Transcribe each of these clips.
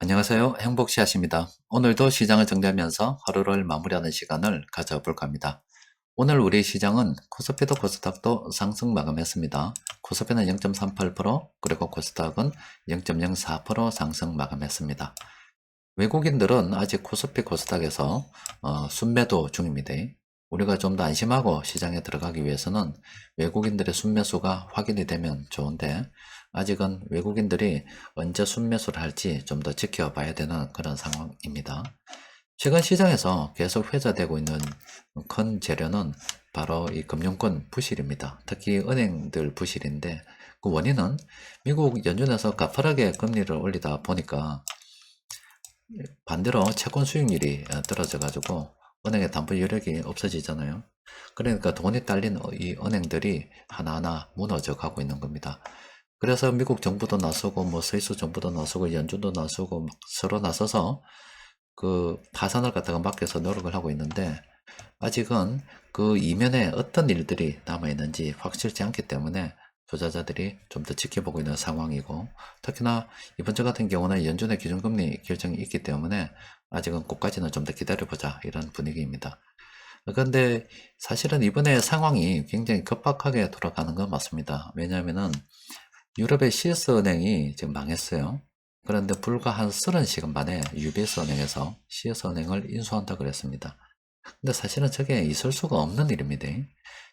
안녕하세요. 행복씨앗입니다. 오늘도 시장을 정리하면서 하루를 마무리하는 시간을 가져볼까 합니다. 오늘 우리 시장은 코스피도 코스닥도 상승 마감했습니다. 코스피는 0.38%, 그리고 코스닥은 0.04% 상승 마감했습니다. 외국인들은 아직 코스피 코스닥에서 순매도 중입니다. 우리가 좀 더 안심하고 시장에 들어가기 위해서는 외국인들의 순매수가 확인이 되면 좋은데, 아직은 외국인들이 언제 순매수를 할지 좀 더 지켜봐야 되는 그런 상황입니다. 최근 시장에서 계속 회자되고 있는 큰 재료는 바로 이 금융권 부실입니다. 특히 은행들 부실인데, 그 원인은 미국 연준에서 가파르게 금리를 올리다 보니까 반대로 채권 수익률이 떨어져 가지고 은행의 담보 여력이 없어지잖아요. 그러니까 돈이 딸린 이 은행들이 하나하나 무너져 가고 있는 겁니다. 그래서 미국 정부도 나서고 뭐 스위스 정부도 나서고 연준도 나서고 막 서로 나서서 그 파산을 갖다가 막기 위해서 노력을 하고 있는데, 아직은 그 이면에 어떤 일들이 남아있는지 확실치 않기 때문에 투자자들이 좀 더 지켜보고 있는 상황이고, 특히나 이번 주 같은 경우는 연준의 기준금리 결정이 있기 때문에 아직은 그까지는 좀 더 기다려보자, 이런 분위기입니다. 그런데 사실은 이번에 상황이 굉장히 급박하게 돌아가는 건 맞습니다. 왜냐하면은 유럽의 CS 은행이 지금 망했어요. 그런데 불과 한 30시간 만에 UBS 은행에서 CS 은행을 인수한다 그랬습니다. 근데 사실은 저게 있을 수가 없는 일입니다.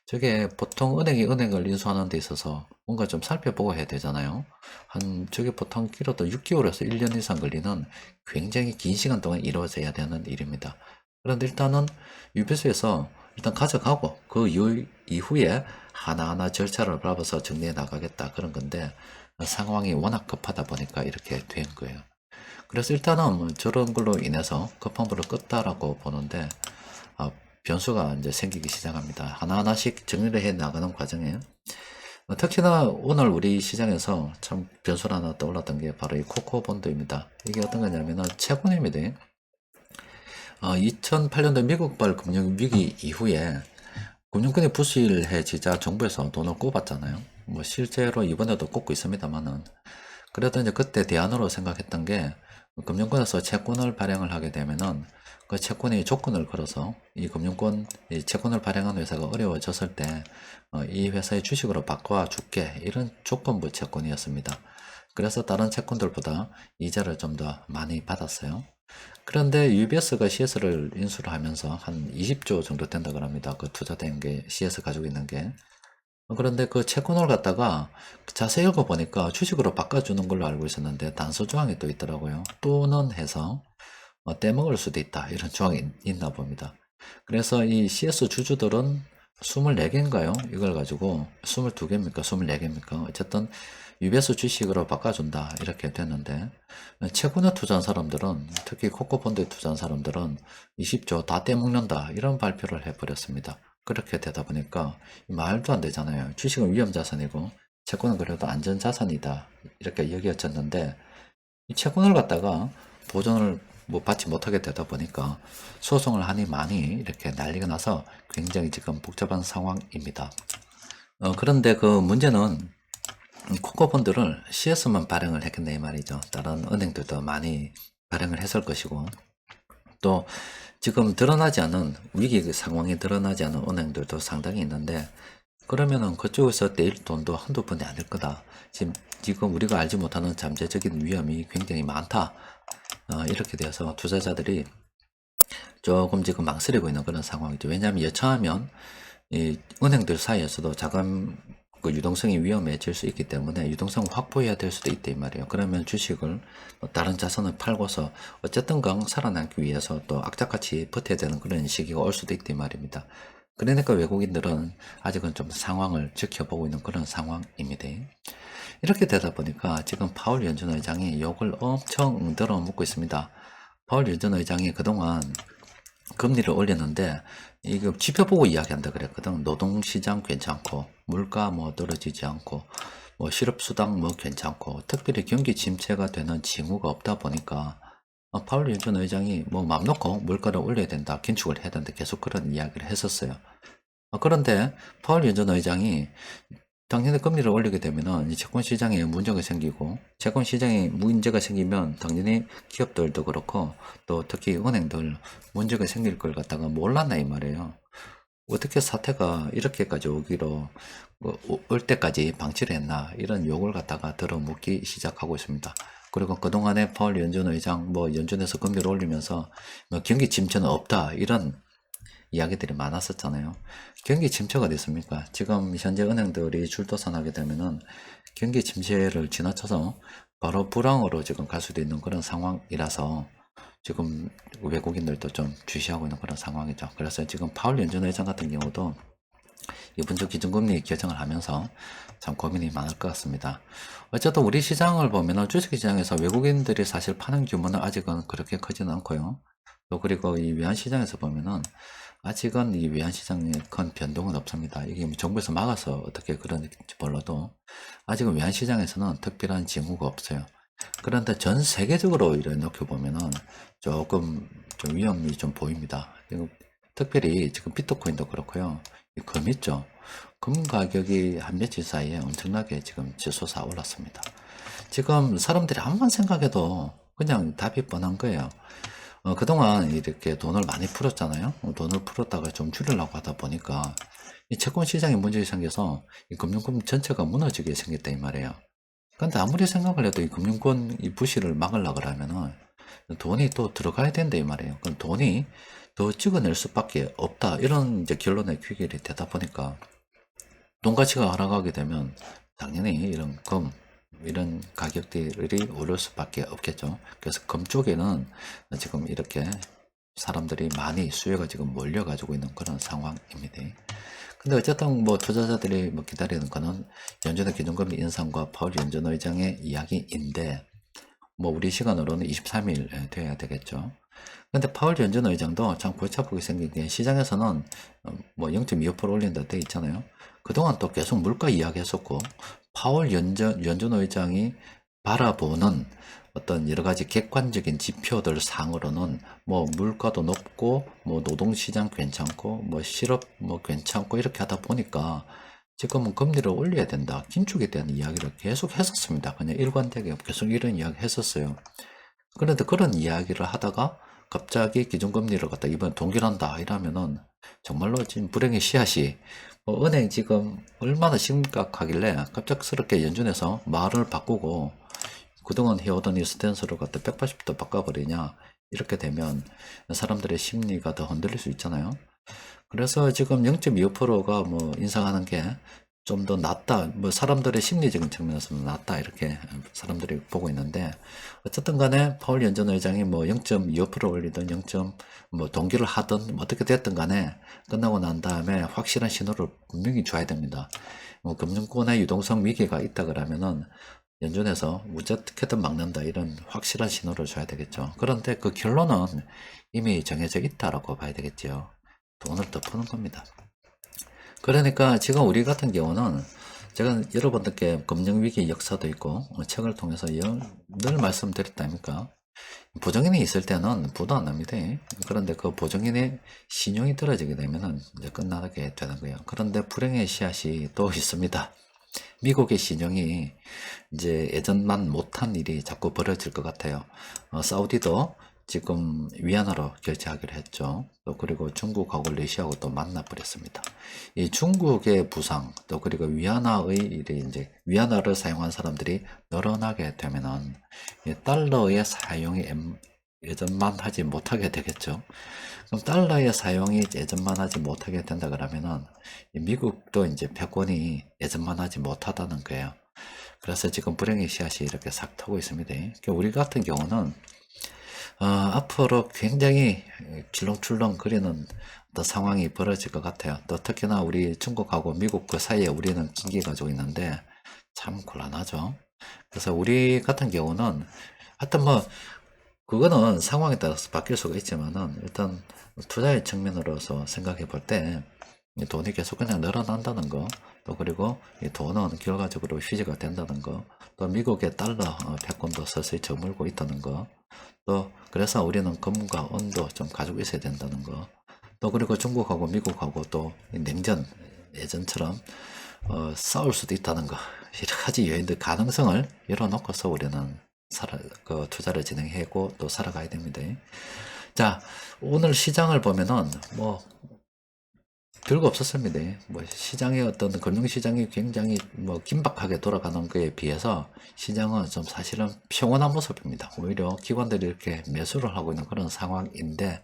저게 보통 은행이 은행을 인수하는 데 있어서 뭔가 좀 살펴보고 해야 되잖아요. 저게 보통 길어도 6개월에서 1년 이상 걸리는 굉장히 긴 시간 동안 이루어져야 되는 일입니다. 그런데 일단은 유비스에서 일단 가져가고 그 이후에 하나하나 절차를 밟아서 정리해 나가겠다, 그런 건데, 상황이 워낙 급하다 보니까 이렇게 된 거예요. 그래서 일단은 뭐 저런 걸로 인해서 급한 불을 껐다라고 보는데, 아, 변수가 이제 생기기 시작합니다. 하나하나씩 정리를 해 나가는 과정에 특히나 오늘 우리 시장에서 참 변수가 하나 떠올랐던 게 바로 이 코코본드입니다. 이게 어떤 거냐면은 채권입니다. 2008년도 미국발 금융위기 이후에 금융권이 부실해지자 정부에서 돈을 꼽았잖아요. 뭐 실제로 이번에도 꼽고 있습니다만은, 그래도 이제 그때 대안으로 생각했던 게, 금융권에서 채권을 발행을 하게 되면은 그 채권이 조건을 걸어서 이 금융권, 이 채권을 발행하는 회사가 어려워졌을 때 이 회사의 주식으로 바꿔줄게, 이런 조건부 채권이었습니다. 그래서 다른 채권들보다 이자를 좀 더 많이 받았어요. 그런데 UBS가 CS를 인수를 하면서 한 20조 정도 된다고 합니다. 그 투자된 게, CS 가지고 있는 게. 그런데 그 채권을 갖다가 자세히 읽어보니까 주식으로 바꿔주는 걸로 알고 있었는데 단서 조항이 또 있더라고요. 또는 해서 떼먹을 수도 있다, 이런 조항이 있나 봅니다. 그래서 이 CS 주주들은 24개인가요? 이걸 가지고 22개입니까? 24개입니까? 어쨌든 UBS 주식으로 바꿔준다, 이렇게 됐는데, 채권에 투자한 사람들은, 특히 코코펀드에 투자한 사람들은 20조 다 떼먹는다, 이런 발표를 해버렸습니다. 그렇게 되다 보니까 말도 안 되잖아요. 주식은 위험자산이고 채권은 그래도 안전자산이다, 이렇게 여겨졌는데, 이 채권을 갖다가 보전을 뭐 받지 못하게 되다 보니까 소송을 하니 많이 이렇게 난리가 나서 굉장히 지금 복잡한 상황입니다. 그런데 그 문제는 코코펀드를 CS만 발행을 했겠네 이 말이죠. 다른 은행들도 많이 발행을 했을 것이고, 또 지금 드러나지 않은 위기 상황이 드러나지 않은 은행들도 상당히 있는데, 그러면은 그쪽에서 떼일 돈도 한두 푼이 아닐 거다. 지금 우리가 알지 못하는 잠재적인 위험이 굉장히 많다. 이렇게 돼서 투자자들이 조금 지금 망설이고 있는 그런 상황이죠. 왜냐하면 여차하면 이 은행들 사이에서도 자금 그 유동성이 위험해질 수 있기 때문에 유동성을 확보해야 될 수도 있다 이 말이에요. 그러면 주식을 다른 자산을 팔고서 어쨌든 간 살아남기 위해서 또 악착같이 버텨야 되는 그런 시기가 올 수도 있다 이 말입니다. 그러니까 외국인들은 아직은 좀 상황을 지켜보고 있는 그런 상황입니다. 이렇게 되다 보니까 지금 파월 연준 의장이 욕을 엄청 들어 묻고 있습니다. 파월 연준 의장이 그동안 금리를 올렸는데 이거 지표 보고 이야기한다 그랬거든. 노동시장 괜찮고 물가 뭐 떨어지지 않고 뭐 실업수당 뭐 괜찮고 특별히 경기 침체가 되는 징후가 없다 보니까 파월 연준 의장이 뭐 맘 놓고 물가를 올려야 된다, 긴축을 해야 된다, 계속 그런 이야기를 했었어요. 그런데 파월 연준 의장이 당연히 금리를 올리게 되면은 이 채권 시장에 문제가 생기고, 채권 시장에 문제가 생기면 당연히 기업들도 그렇고 또 특히 은행들 문제가 생길 걸 갖다가 몰랐나 이 말이에요. 어떻게 사태가 이렇게까지 오기로 올 때까지 방치를 했나, 이런 욕을 갖다가 들어묻기 시작하고 있습니다. 그리고 그동안에 파월 연준 의장 연준에서 금리를 올리면서 경기 침체는 없다, 이런 이야기들이 많았었잖아요. 경기 침체가 됐습니까? 지금 현재 은행들이 줄도산하게 되면은 경기 침체를 지나쳐서 바로 불황으로 지금 갈 수도 있는 그런 상황이라서 지금 외국인들도 좀 주시하고 있는 그런 상황이죠. 그래서 지금 파월 연준 의장 같은 경우도 이번 주 기준금리 결정을 하면서 참 고민이 많을 것 같습니다. 어쨌든 우리 시장을 보면은 주식시장에서 외국인들이 사실 파는 규모는 아직은 그렇게 크지는 않고요. 또 그리고 이 외환시장에서 보면은 아직은 이 외환시장에 큰 변동은 없습니다. 이게 정부에서 막아서 어떻게 그런지 몰라도 아직은 외환시장에서는 특별한 징후가 없어요. 그런데 전 세계적으로 이렇게 놓고 보면은 조금 좀 위험이 좀 보입니다. 특별히 지금 비트코인도 그렇고요. 이 금 있죠. 금 가격이 한 며칠 사이에 엄청나게 지금 치솟아 올랐습니다. 지금 사람들이 아무만 생각해도 그냥 답이 뻔한 거예요. 그동안 이렇게 돈을 많이 풀었잖아요. 돈을 풀었다가 좀 줄이려고 하다 보니까 이 채권 시장에 문제가 생겨서 이 금융권 전체가 무너지게 생겼다 이 말이에요. 근데 아무리 생각을 해도 이 금융권 이 부실을 막으려고 하면은 돈이 또 들어가야 된다 이 말이에요. 그럼 돈이 더 찍어낼 수밖에 없다, 이런 이제 결론의 귀결이 되다 보니까 돈 가치가 하락하게 되면 당연히 이런 금, 이런 가격들이 오를 수밖에 없겠죠. 그래서 금 쪽에는 지금 이렇게 사람들이 많이 수요가 지금 몰려가지고 있는 그런 상황입니다. 근데 어쨌든 투자자들이 기다리는 거는 연준의 기준금리 인상과 파월 연준 의장의 이야기인데, 우리 시간으로는 23일 돼야 되겠죠. 근데 파월 연준 의장도 참 골치 아프게 생긴 게, 시장에서는 0.25% 올린다 돼 있잖아요. 그동안 또 계속 물가 이야기 했었고, 파월 연준 의장이 바라보는 어떤 여러 가지 객관적인 지표들 상으로는 물가도 높고 노동시장 괜찮고 실업 괜찮고 이렇게 하다 보니까 지금은 금리를 올려야 된다, 긴축에 대한 이야기를 계속 했었습니다. 그냥 일관되게 계속 이런 이야기 했었어요. 그런데 그런 이야기를 하다가 갑자기 기준금리를 갖다 이번에 동결한다 이러면은 정말로 지금 불행의 씨앗이, 은행 지금 얼마나 심각하길래 갑작스럽게 연준에서 말을 바꾸고 그동안 해오던 이 스탠스를 갖다 180도 바꿔버리냐, 이렇게 되면 사람들의 심리가 더 흔들릴 수 있잖아요. 그래서 지금 0.25%가 인상하는 게 좀 더 낫다, 사람들의 심리적인 측면에서는 낫다, 이렇게 사람들이 보고 있는데, 어쨌든 간에 파월 연준 의장이 0.25% 올리든 동기를 하든 어떻게 됐든 간에 끝나고 난 다음에 확실한 신호를 분명히 줘야 됩니다. 금융권의 유동성 위기가 있다 그러면은 연준에서 어떻게든 막는다, 이런 확실한 신호를 줘야 되겠죠. 그런데 그 결론은 이미 정해져 있다라고 봐야 되겠죠. 돈을 더 푸는 겁니다. 그러니까 지금 우리 같은 경우는 제가 여러분들께 금융위기 역사도 있고 책을 통해서 늘 말씀드렸다니까, 보증인이 있을 때는 부도 안 납니다. 그런데 그 보증인의 신용이 떨어지게 되면은 이제 끝나게 되는 거예요. 그런데 불행의 씨앗이 또 있습니다. 미국의 신용이 이제 예전만 못한 일이 자꾸 벌어질 것 같아요. 사우디도 지금 위안화로 결제하기로 했죠. 또 그리고 중국하고 러시아하고 또 만나버렸습니다. 이 중국의 부상, 또 그리고 위안화의 일이 이제 위안화를 사용한 사람들이 늘어나게 되면은 이 달러의 사용이 예전만 하지 못하게 되겠죠. 그럼 달러의 사용이 예전만 하지 못하게 된다 그러면은 미국도 이제 패권이 예전만 하지 못하다는 거예요. 그래서 지금 불행의 씨앗이 이렇게 싹 트고 있습니다. 그러니까 우리 같은 경우는 앞으로 굉장히 출렁출렁 거리는 어떤 상황이 벌어질 것 같아요. 또 특히나 우리 중국하고 미국 그 사이에 우리는 긴게 가지고 있는데 참 곤란하죠. 그래서 우리 같은 경우는 하여튼 그거는 상황에 따라서 바뀔 수가 있지만은 일단 투자의 측면으로서 생각해 볼 때 돈이 계속 그냥 늘어난다는 거, 또 그리고 이 돈은 결과적으로 휴지가 된다는 거, 또 미국의 달러 패권도 서서히 저물고 있다는 거, 또 그래서 우리는 금과 은도 좀 가지고 있어야 된다는 거, 또 그리고 중국하고 미국하고 또 냉전 예전처럼 싸울 수도 있다는 거, 여러 가지 요인들 가능성을 열어놓고서 우리는 투자를 진행하고 또 살아가야 됩니다. 자, 오늘 시장을 보면은 뭐 별거 없었습니다. 뭐 시장의 어떤 금융시장이 굉장히 뭐 긴박하게 돌아가는 거에 비해서 시장은 좀 사실은 평온한 모습입니다. 오히려 기관들이 이렇게 매수를 하고 있는 그런 상황인데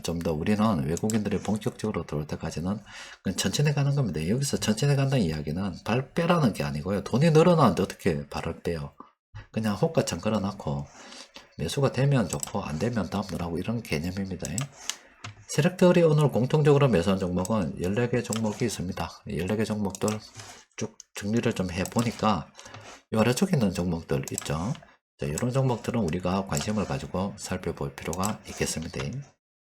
좀 더 우리는 외국인들이 본격적으로 들어올 때까지는 그냥 천천히 가는 겁니다. 여기서 천천히 간다는 이야기는 발 빼라는 게 아니고요. 돈이 늘어나는데 어떻게 발을 빼요? 그냥 호가창 걸어놓고 매수가 되면 좋고 안 되면 다음 날하고 이런 개념입니다. 세력들이 오늘 공통적으로 매수한 종목은 14개 종목이 있습니다. 14개 종목들 쭉 정리를 좀 해보니까 이 아래쪽에 있는 종목들 있죠. 자, 이런 종목들은 우리가 관심을 가지고 살펴볼 필요가 있겠습니다.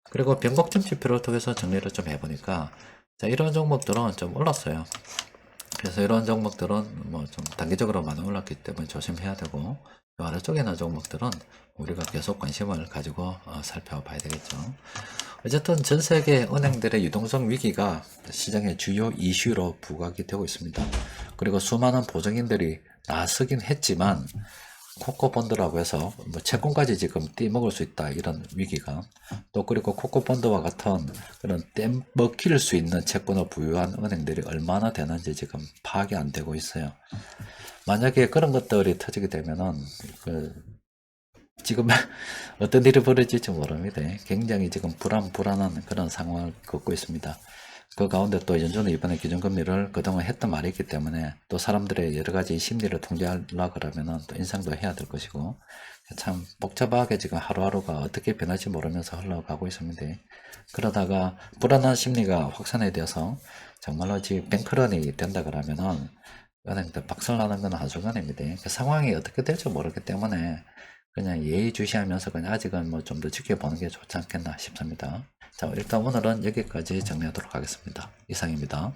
그리고 변곡점 지표를 통해서 정리를 좀 해보니까 자, 이런 종목들은 좀 올랐어요. 그래서 이런 종목들은 뭐 좀 단기적으로 많이 올랐기 때문에 조심해야 되고 이 아래쪽에 있는 종목들은 우리가 계속 관심을 가지고 살펴봐야 되겠죠. 어쨌든 전 세계 은행들의 유동성 위기가 시장의 주요 이슈로 부각이 되고 있습니다. 그리고 수많은 보증인들이 나서긴 했지만 코코펀드라고 해서 뭐 채권까지 지금 떼먹을 수 있다 이런 위기가 또 그리고 코코펀드와 같은 그런 떼먹힐 수 있는 채권을 부유한 은행들이 얼마나 되는지 지금 파악이 안 되고 있어요. 만약에 그런 것들이 터지게 되면은 지금 어떤 일이 벌어질지 모릅니다. 굉장히 지금 불안한 그런 상황을 겪고 있습니다. 그 가운데 또 연준은 이번에 기준금리를 그동안 했던 말이 있기 때문에 또 사람들의 여러 가지 심리를 통제하려고 그러면은 또 인상도 해야 될 것이고 참 복잡하게 지금 하루하루가 어떻게 변할지 모르면서 흘러가고 있습니다. 그러다가 불안한 심리가 확산이 되어서 정말로 지금 뱅크런이 된다 그러면은 은행들 박살나는 건 한순간입니다. 그 상황이 어떻게 될지 모르기 때문에 그냥 예의주시하면서 그냥 아직은 뭐 좀 더 지켜보는 게 좋지 않겠나 싶습니다. 자, 일단 오늘은 여기까지 정리하도록 하겠습니다. 이상입니다.